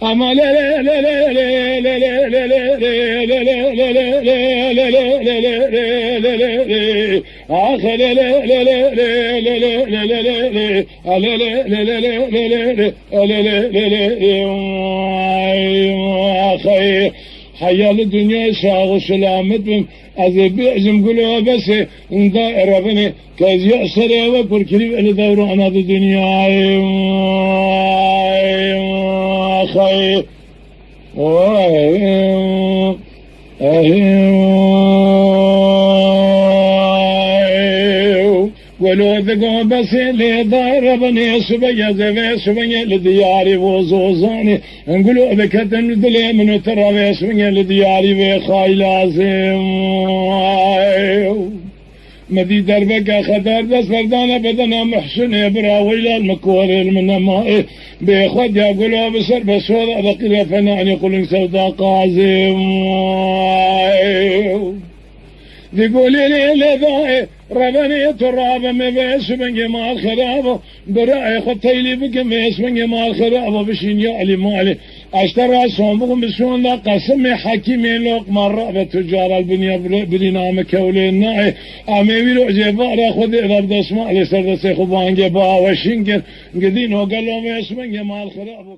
أما لا لا لا لا لا لا لا لا لا لا آخر لا لا لا لا لا لا لا لا لا لا حيال الدنيا شاغ سلامتهم أذبي أزم قلوا بس دائرة بني كاز يأسر وكركري اللي دوروا أنا الدنيا خير ولو ذقوا بس اللي داير بني سبيا زي سبيا لدياري وزوزاني نقولوا ذكت ندلي من ترى سبيا لدياري وخاي لازم مدي دربك خدر دس فردانا بدنا محسن براويل المكور المنماء بيخد يقولوا بسر بسوضة ذقيرة فنان يقولون سودا قازم يقولي لي لذائي ربني تراب مبيس من جمال خرابه برأي خطيلي بقميس من جمال خرابه بشين يعلي مالي اشترى صومكم بسون لا قسم حكيمي لوق مرة بتجار البنية برنامج كولين ناي امي بيرو جبار خذ ضرب اسمع لي سر سيخو بانجي با وشنجر قدين وقالوا ما اسمه جمال خرابه